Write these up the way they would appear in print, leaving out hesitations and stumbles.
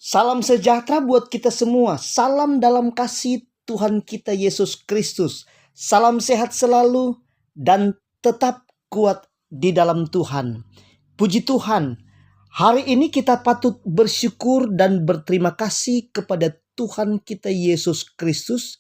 Salam sejahtera buat kita semua. Salam dalam kasih Tuhan kita Yesus Kristus. Salam sehat selalu dan tetap kuat di dalam Tuhan. Puji Tuhan, hari ini kita patut bersyukur dan berterima kasih kepada Tuhan kita Yesus Kristus,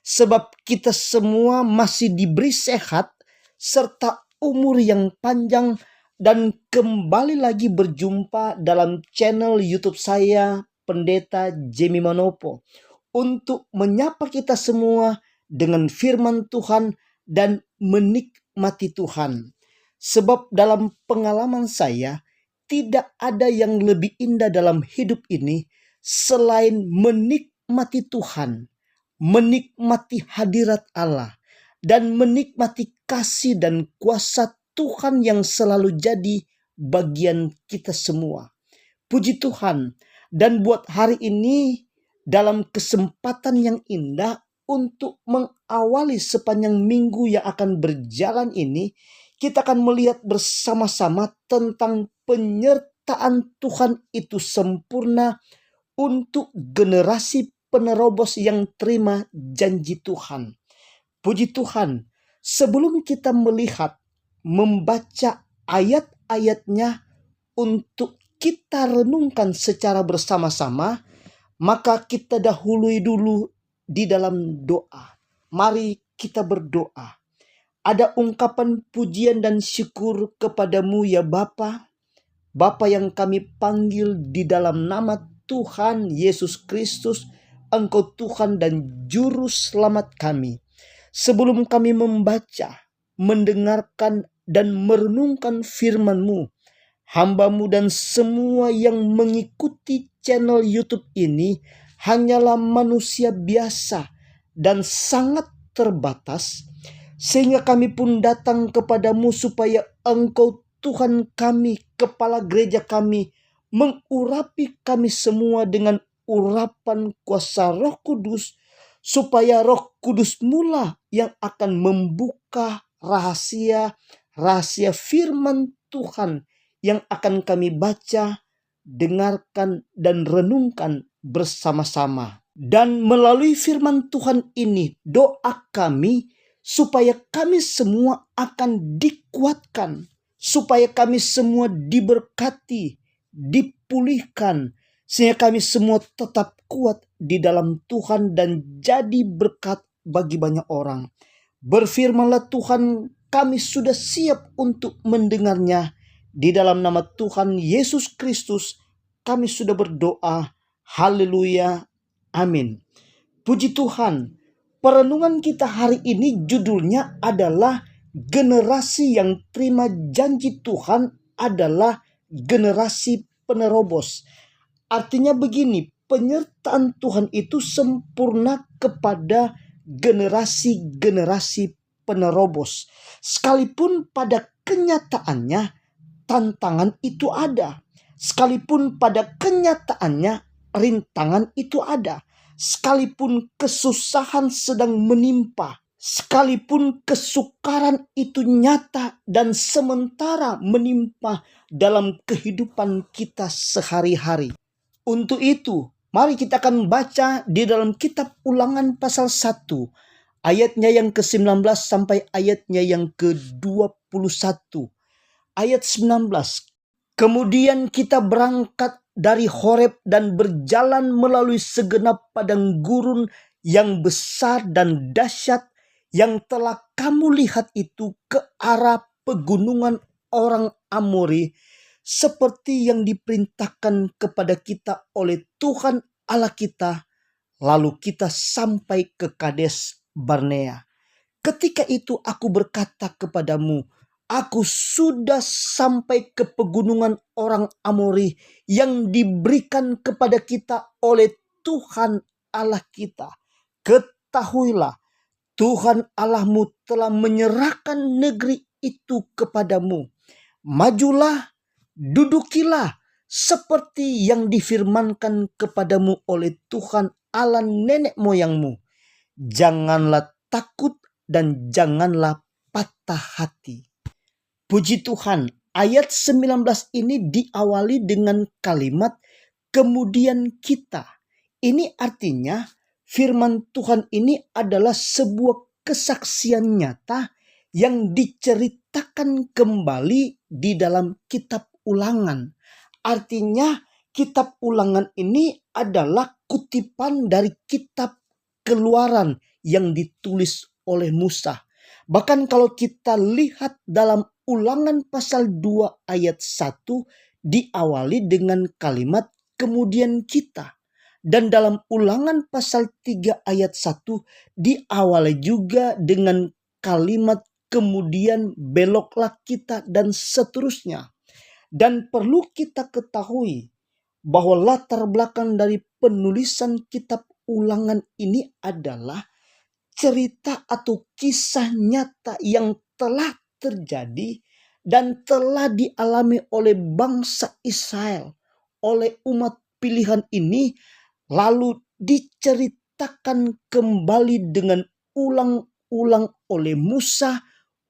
sebab kita semua masih diberi sehat serta umur yang panjang, dan kembali lagi berjumpa dalam channel YouTube saya, Pendeta Jemi Manopo, untuk menyapa kita semua dengan firman Tuhan dan menikmati Tuhan. Sebab dalam pengalaman saya, tidak ada yang lebih indah dalam hidup ini selain menikmati Tuhan, menikmati hadirat Allah, dan menikmati kasih dan kuasa Tuhan yang selalu jadi bagian kita semua. Puji Tuhan. Dan buat hari ini, dalam kesempatan yang indah untuk mengawali sepanjang minggu yang akan berjalan ini, kita akan melihat bersama-sama tentang penyertaan Tuhan itu sempurna untuk generasi penerobos yang terima janji Tuhan. Puji Tuhan, sebelum kita melihat, membaca ayat-ayatnya untuk kita renungkan secara bersama-sama, maka kita dahului dulu di dalam doa. Mari kita berdoa. Ada ungkapan pujian dan syukur kepadamu ya Bapa, Bapa yang kami panggil di dalam nama Tuhan Yesus Kristus. Engkau Tuhan dan Juru Selamat kami. Sebelum kami membaca, mendengarkan, dan merenungkan firman-Mu, hamba-Mu dan semua yang mengikuti channel YouTube ini hanyalah manusia biasa dan sangat terbatas, sehingga kami pun datang kepadamu supaya Engkau Tuhan kami, Kepala Gereja kami, mengurapi kami semua dengan urapan kuasa Roh Kudus, supaya Roh Kudus mula yang akan membuka rahasia firman Tuhan yang akan kami baca, dengarkan, dan renungkan bersama-sama. Dan melalui firman Tuhan ini, doa kami supaya kami semua akan dikuatkan, supaya kami semua diberkati, dipulihkan, sehingga kami semua tetap kuat di dalam Tuhan dan jadi berkat bagi banyak orang. Berfirmanlah Tuhan, kami sudah siap untuk mendengarnya. Di dalam nama Tuhan Yesus Kristus kami sudah berdoa. Haleluya. Amin. Puji Tuhan. Perenungan kita hari ini judulnya adalah generasi yang terima janji Tuhan adalah generasi penerobos. Artinya begini, penyertaan Tuhan itu sempurna kepada generasi-generasi penerobos. Sekalipun pada kenyataannya tantangan itu ada. Sekalipun pada kenyataannya rintangan itu ada. Sekalipun kesusahan sedang menimpa. Sekalipun kesukaran itu nyata dan sementara menimpa dalam kehidupan kita sehari-hari. Untuk itu, mari kita akan baca di dalam kitab Ulangan pasal 1. Ayatnya yang ke-19 sampai ayatnya yang ke-21. Ayat 19. Kemudian kita berangkat dari Horeb dan berjalan melalui segenap padang gurun yang besar dan dahsyat yang telah kamu lihat itu ke arah pegunungan orang Amori, seperti yang diperintahkan kepada kita oleh Tuhan Allah kita. Lalu kita sampai ke Kades Barnea. Ketika itu aku berkata kepadamu, aku sudah sampai ke pegunungan orang Amori yang diberikan kepada kita oleh Tuhan Allah kita. Ketahuilah, Tuhan Allahmu telah menyerahkan negeri itu kepadamu. Majulah, dudukilah seperti yang difirmankan kepadamu oleh Tuhan Allah nenek moyangmu. Janganlah takut dan janganlah patah hati. Puji Tuhan, ayat 19 ini diawali dengan kalimat kemudian kita. Ini artinya firman Tuhan ini adalah sebuah kesaksian nyata yang diceritakan kembali di dalam kitab Ulangan. Artinya kitab Ulangan ini adalah kutipan dari kitab Keluaran yang ditulis oleh Musa. Bahkan kalau kita lihat dalam Ulangan pasal 2 ayat 1 diawali dengan kalimat kemudian kita. Dan dalam Ulangan pasal 3 ayat 1 diawali juga dengan kalimat kemudian beloklah kita dan seterusnya. Dan perlu kita ketahui bahwa latar belakang dari penulisan kitab Ulangan ini adalah cerita atau kisah nyata yang telah terjadi dan telah dialami oleh bangsa Israel, oleh umat pilihan ini, lalu diceritakan kembali dengan ulang-ulang oleh Musa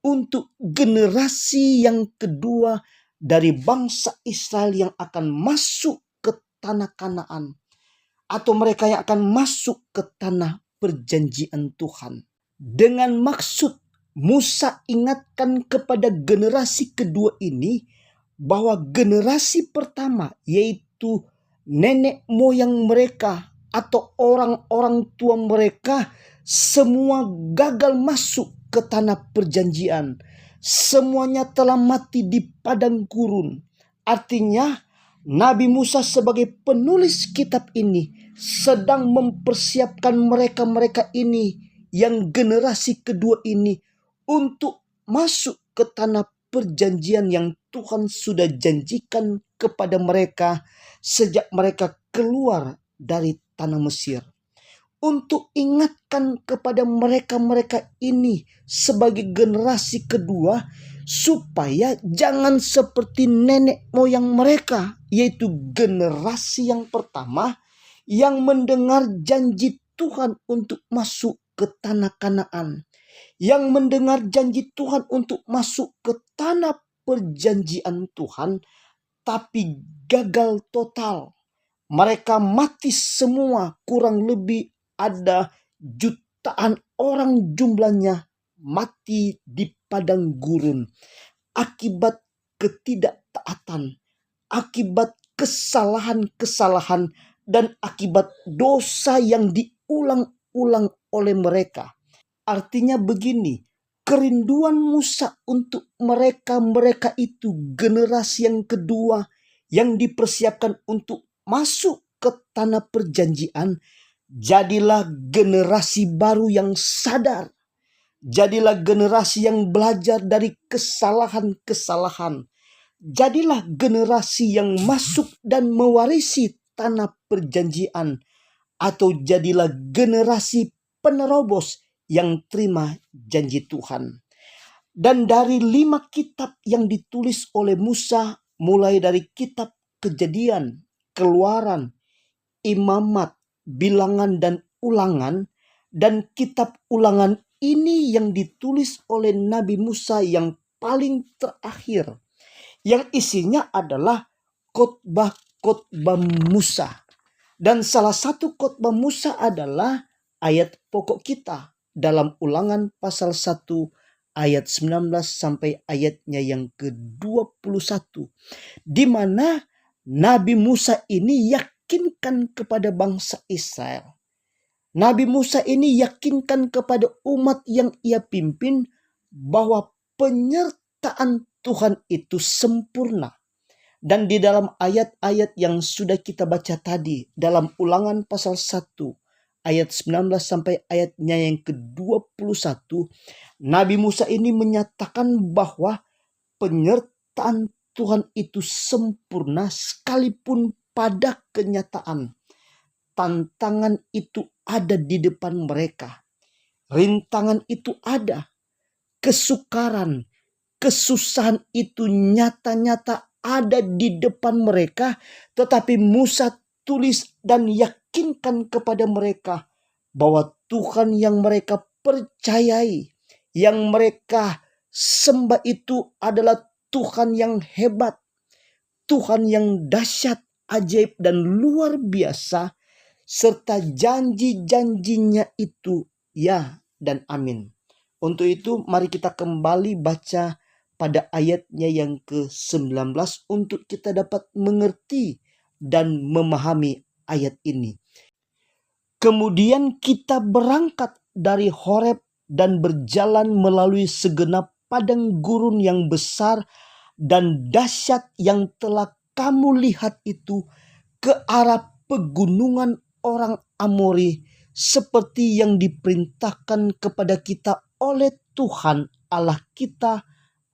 untuk generasi yang kedua dari bangsa Israel yang akan masuk ke tanah Kanaan, atau mereka yang akan masuk ke tanah perjanjian Tuhan. Dengan maksud Musa ingatkan kepada generasi kedua ini bahwa generasi pertama, yaitu nenek moyang mereka atau orang-orang tua mereka, semua gagal masuk ke tanah perjanjian. Semuanya telah mati di padang gurun. Artinya Nabi Musa sebagai penulis kitab ini sedang mempersiapkan mereka-mereka ini yang generasi kedua ini untuk masuk ke tanah perjanjian yang Tuhan sudah janjikan kepada mereka sejak mereka keluar dari tanah Mesir. Untuk ingatkan kepada mereka-mereka ini sebagai generasi kedua supaya jangan seperti nenek moyang mereka, yaitu generasi yang pertama yang mendengar janji Tuhan untuk masuk ke tanah Kanaan, yang mendengar janji Tuhan untuk masuk ke tanah perjanjian Tuhan, tapi gagal total. Mereka mati semua, kurang lebih ada jutaan orang jumlahnya mati di padang gurun akibat ketidaktaatan, akibat kesalahan-kesalahan, dan akibat dosa yang diulang-ulang oleh mereka. Artinya begini, kerinduan Musa untuk mereka-mereka itu, generasi yang kedua yang dipersiapkan untuk masuk ke tanah perjanjian, jadilah generasi baru yang sadar. Jadilah generasi yang belajar dari kesalahan-kesalahan. Jadilah generasi yang masuk dan mewarisi tanah perjanjian. Atau jadilah generasi penerobos yang terima janji Tuhan. Dan dari 5 kitab yang ditulis oleh Musa, mulai dari kitab Kejadian, Keluaran, Imamat, Bilangan, dan Ulangan, dan kitab Ulangan ini yang ditulis oleh Nabi Musa yang paling terakhir, yang isinya adalah khotbah-khotbah Musa. Dan salah satu khotbah Musa adalah ayat pokok kita dalam Ulangan pasal 1 ayat 19 sampai ayatnya yang ke-21, di mana Nabi Musa ini yakinkan kepada bangsa Israel. Nabi Musa ini yakinkan kepada umat yang ia pimpin bahwa penyertaan Tuhan itu sempurna. Dan di dalam ayat-ayat yang sudah kita baca tadi, dalam Ulangan pasal 1 ayat 19 sampai ayatnya yang ke-21, Nabi Musa ini menyatakan bahwa penyertaan Tuhan itu sempurna sekalipun pada kenyataan tantangan itu ada di depan mereka. Rintangan itu ada. Kesukaran, kesusahan itu nyata-nyata ada di depan mereka. Tetapi Musa tulis dan yakinkan kepada mereka bahwa Tuhan yang mereka percayai, yang mereka sembah itu adalah Tuhan yang hebat, Tuhan yang dahsyat, ajaib dan luar biasa, serta janji-janjinya itu ya dan amin. Untuk itu mari kita kembali baca pada ayatnya yang ke-19 untuk kita dapat mengerti dan memahami ayat ini. Kemudian kita berangkat dari Horeb dan berjalan melalui segenap padang gurun yang besar dan dahsyat yang telah kamu lihat itu, ke arah pegunungan orang Amori, seperti yang diperintahkan kepada kita oleh Tuhan Allah kita.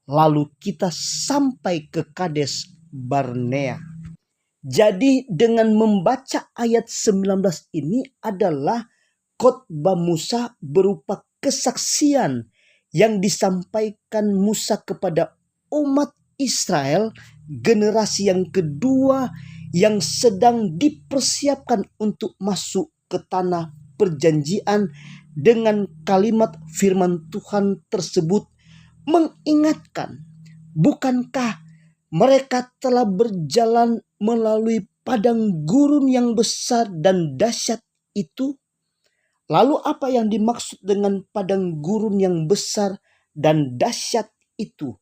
Lalu kita sampai ke Kades Barnea. Jadi dengan membaca ayat 19 ini adalah khotbah Musa berupa kesaksian yang disampaikan Musa kepada umat Israel generasi yang kedua yang sedang dipersiapkan untuk masuk ke tanah perjanjian. Dengan kalimat firman Tuhan tersebut mengingatkan, bukankah mereka telah berjalan melalui padang gurun yang besar dan dahsyat itu? Lalu apa yang dimaksud dengan padang gurun yang besar dan dahsyat itu?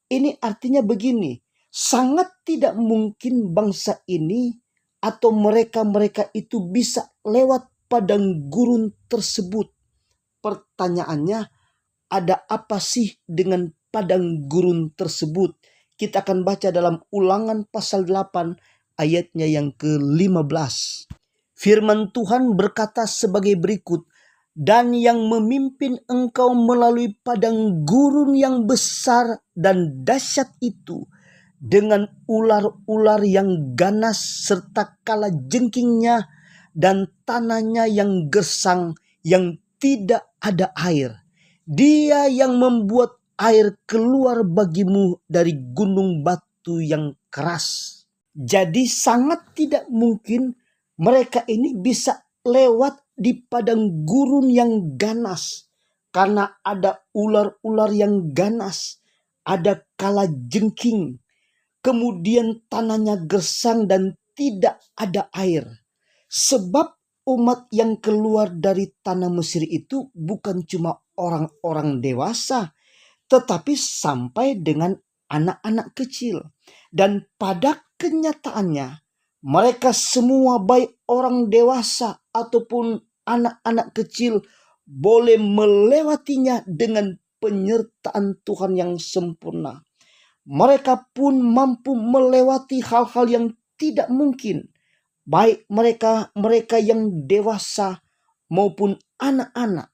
Ini artinya begini, sangat tidak mungkin bangsa ini atau mereka-mereka itu bisa lewat padang gurun tersebut. Pertanyaannya, ada apa sih dengan padang gurun tersebut? Kita akan baca dalam Ulangan pasal 8 ayatnya yang ke-15. Firman Tuhan berkata sebagai berikut, dan yang memimpin engkau melalui padang gurun yang besar dan dahsyat itu, dengan ular-ular yang ganas serta kalajengkingnya dan tanahnya yang gersang yang tidak ada air. Dia yang membuat air keluar bagimu dari gunung batu yang keras. Jadi sangat tidak mungkin mereka ini bisa lewat di padang gurun yang ganas, karena ada ular-ular yang ganas, ada kalajengking, kemudian tanahnya gersang dan tidak ada air. Sebab umat yang keluar dari tanah Mesir itu bukan cuma orang-orang dewasa, tetapi sampai dengan anak-anak kecil. Dan pada kenyataannya, mereka semua baik orang dewasa ataupun anak-anak kecil boleh melewatinya dengan penyertaan Tuhan yang sempurna. Mereka pun mampu melewati hal-hal yang tidak mungkin, baik mereka yang dewasa maupun anak-anak.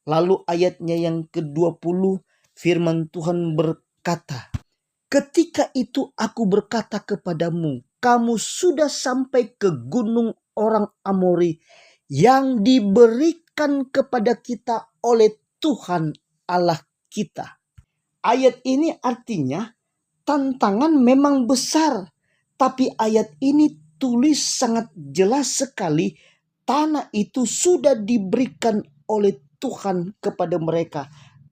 Lalu ayatnya yang ke-20, firman Tuhan berkata, ketika itu aku berkata kepadamu, kamu sudah sampai ke gunung orang Amori yang diberikan kepada kita oleh Tuhan Allah kita. Ayat ini artinya tantangan memang besar, tapi ayat ini tulis sangat jelas sekali, tanah itu sudah diberikan oleh Tuhan kepada mereka,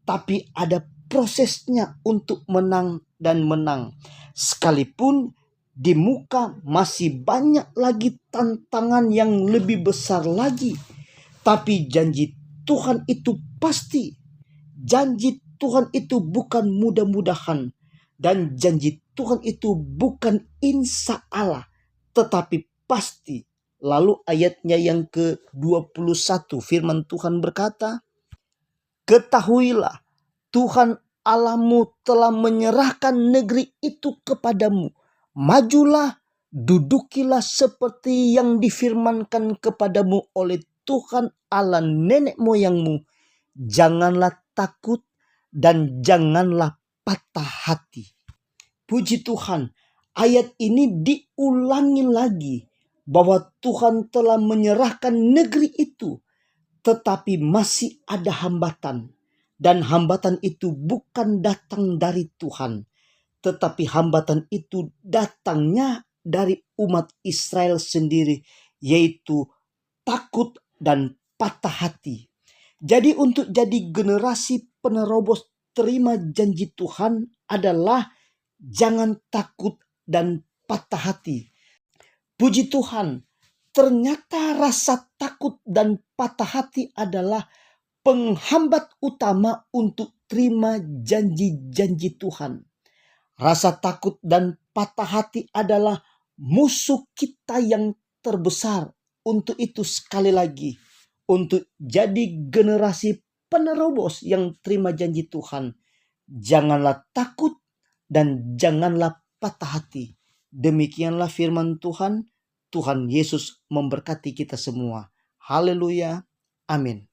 tapi ada prosesnya untuk menang dan menang. Sekalipun di muka masih banyak lagi tantangan yang lebih besar lagi, tapi janji Tuhan itu pasti. Janji Tuhan itu bukan mudah-mudahan, dan janji Tuhan itu bukan insya Allah, tetapi pasti. Lalu ayatnya yang ke-21, firman Tuhan berkata, ketahuilah Tuhan Allahmu telah menyerahkan negeri itu kepadamu. Majulah, dudukilah seperti yang difirmankan kepadamu oleh Tuhan Allah nenek moyangmu. Janganlah takut dan janganlah patah hati. Puji Tuhan, ayat ini diulangi lagi bahwa Tuhan telah menyerahkan negeri itu, tetapi masih ada hambatan. Dan hambatan itu bukan datang dari Tuhan, tetapi hambatan itu datangnya dari umat Israel sendiri, yaitu takut dan patah hati. Jadi untuk jadi generasi penerobos terima janji Tuhan adalah jangan takut dan patah hati. Puji Tuhan, ternyata rasa takut dan patah hati adalah penghambat utama untuk terima janji-janji Tuhan. Rasa takut dan patah hati adalah musuh kita yang terbesar. Untuk itu sekali lagi, untuk jadi generasi penerobos yang terima janji Tuhan, janganlah takut dan janganlah patah hati. Demikianlah firman Tuhan. Tuhan Yesus memberkati kita semua. Haleluya. Amin.